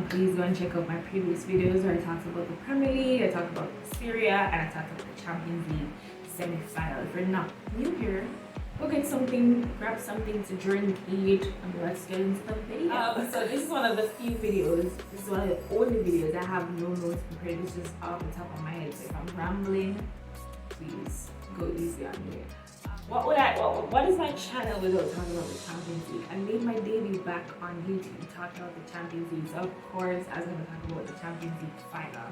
Please go and check out my previous videos where I talked about the Premier League, I talked about Syria, and I talked about the Champions League semi-final. If you're not new here, go get something, grab something to drink, eat, and let's get into the video. So this is one of the few videos, this is one of the only videos I have no notes prepared. This is just off the top of my head. So if I'm rambling, please go easy on me. What is my channel without talking about the Champions League? I made my debut back on YouTube talking about the Champions League. So of course I was going to talk about the Champions League final.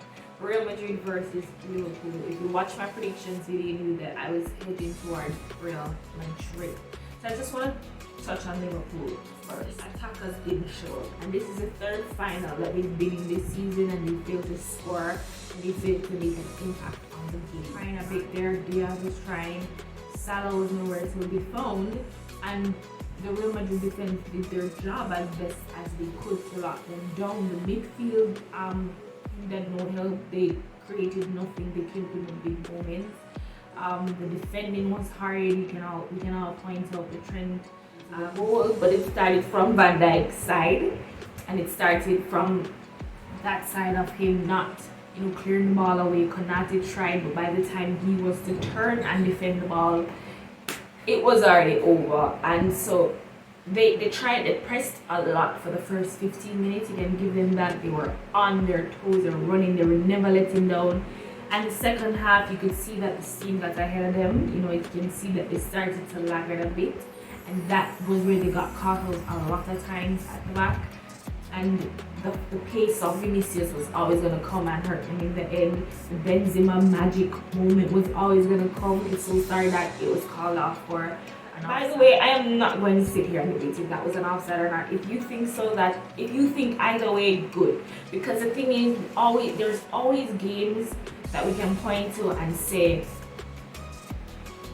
Real Madrid versus Liverpool. If you watch my predictions video, you knew that I was heading towards Real Madrid. So I just want to touch on Liverpool first. Attackers didn't show up. And this is the third final that they've been in this season, and they failed to score. And they failed to make an impact on the game. Trying a bit there, Diaz was trying. Salah was nowhere to be found, and the Real Madrid defense did their job as best as they could to lock them down. The midfield needed no help. They created nothing. They came with no big moments. The defending was hard. We can all point out the trend goal, but it started from Van Dijk's side, and it started from that side of him not clearing the ball away. Konate tried, but by the time he was to turn and defend the ball, it was already over. And so they pressed a lot for the first 15 minutes. You can give them that. They were on their toes, they were running, they were never letting down. And the second half, you could see that the team got ahead of them. You can see that they started to lag a bit, and that was where they got caught out a lot of times at the back. And the pace of Vinicius was always going to come and hurt him in the end. The Benzema magic moment was always going to come. It's so sorry that it was called off for an offside. By the way, I am not going to sit here and debate if that was an offside or not. If you think so, if you think either way, good. Because the thing is, there's always games that we can point to and say,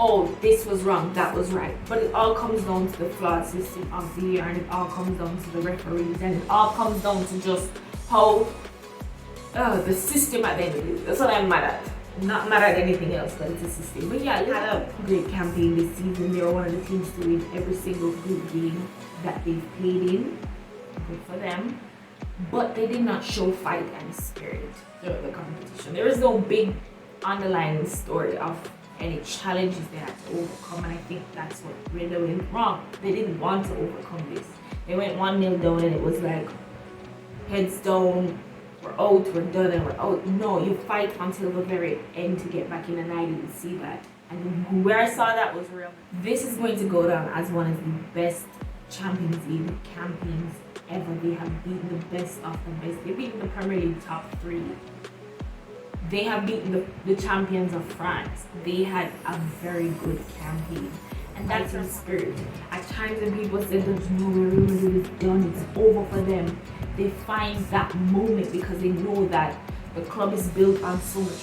oh, this was wrong, that was right. But it all comes down to the flawed system of VAR, and it all comes down to the referees, and it all comes down to just how the system at the end of the day. That's what I'm mad at. I'm not mad at anything else, but it's a system. But yeah, they had a great campaign this season. They were one of the teams to win every single group game that they've played in. Good for them. But they did not show fight and spirit during the competition. There is no big underlying story of any challenges they had to overcome, and I think that's what really went wrong. They didn't want to overcome this. They went 1-0 down, and it was like, heads down, we're out, we're done, and we're out. No, you fight until the very end to get back in, and I didn't see that. And where I saw that was real. This is going to go down as one of the best Champions League campaigns ever. They have beaten the best of the best. They've beaten the Premier League top 3. They have beaten the champions of France. They had a very good campaign. And that's in spirit. At times when people say there's no way Real Madrid is done, it's over for them, they find that moment because they know that the club is built on so much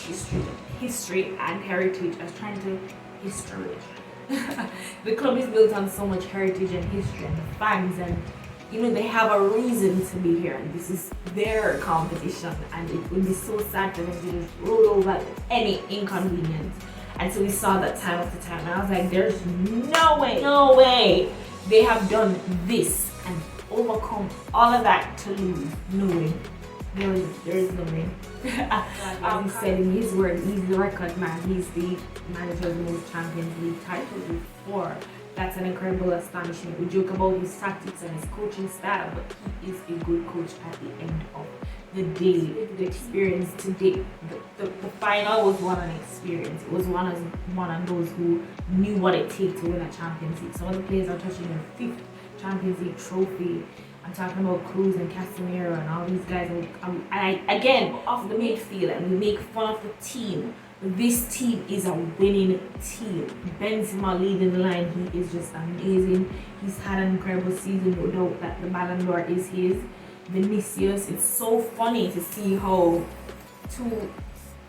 history and heritage. I was trying to history. The club is built on so much heritage and history, and the fans, and they have a reason to be here, and this is their competition, and it would be so sad for them to just roll over any inconvenience. And so we saw that time after time, and I was like, there's no way they have done this and overcome all of that to lose. No way. There is no way. As he said in his word, he's the record man. He's the manager of the most Champions League titles before. That's an incredible astonishment. We joke about his tactics and his coaching style, but he is a good coach at the end of the day. The experience today, the final was one an experience. It was one of those who knew what it takes to win a Champions League. Some of the players are touching their 5th Champions League trophy. I'm talking about Cruz and Casemiro and all these guys. And again, off the midfield, and we make fun of the team. This team is a winning team. Benzema leading the line, he is just amazing. He's had an incredible season, no doubt that the Ballon d'Or is his. Vinicius, it's so funny to see how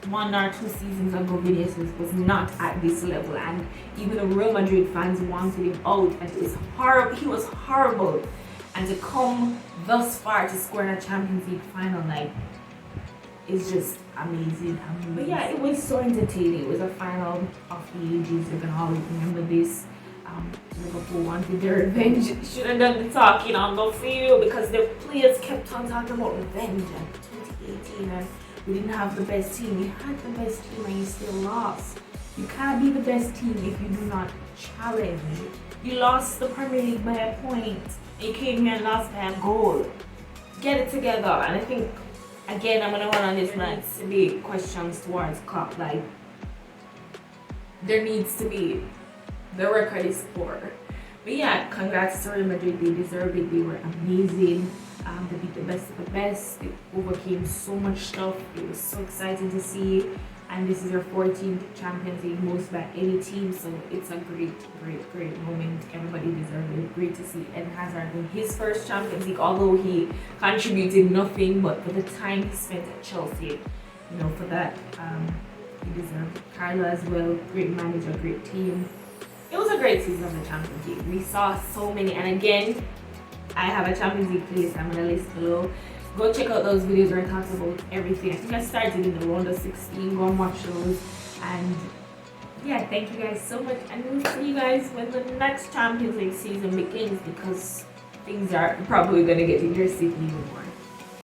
1 or 2 seasons ago Vinicius was not at this level, and even the Real Madrid fans wanted him out, and it was horrible. He was horrible, and to come thus far to score in a Champions League final, is just amazing. But yeah, it was so entertaining. It was a final of the ages. You can always remember this. Liverpool wanted their revenge. Should have done the talking on the field because the players kept on talking about revenge in 2018 and we didn't have the best team. You had the best team and you still lost. You can't be the best team if you do not challenge. You lost the Premier League by a point. You came here and lost by a goal. Get it together. And I think, again, I'm going to run on this night to be questions towards Klopp. Like, there needs to be, the record is poor. But yeah, congrats to Real Madrid. They deserved it. They were amazing. They beat the best of the best. They overcame so much stuff. It was so exciting to see. And this is their 14th Champions League most by any team. So it's a great moment. Everybody deserved it. Great to see Eden Hazard win his first Champions League, although he contributed nothing, but for the time he spent at Chelsea, you know, for that, he deserved it. Carlo as well, great manager, great team. It was a great season of the Champions League. We saw so many, and again, I have a Champions League playlist I'm gonna list below. Go check out those videos where I talked about everything. I think I started in the round of 16. Go and watch those. And yeah, thank you guys so much. And we'll see you guys when the next Champions League season begins because things are probably gonna get interesting even more.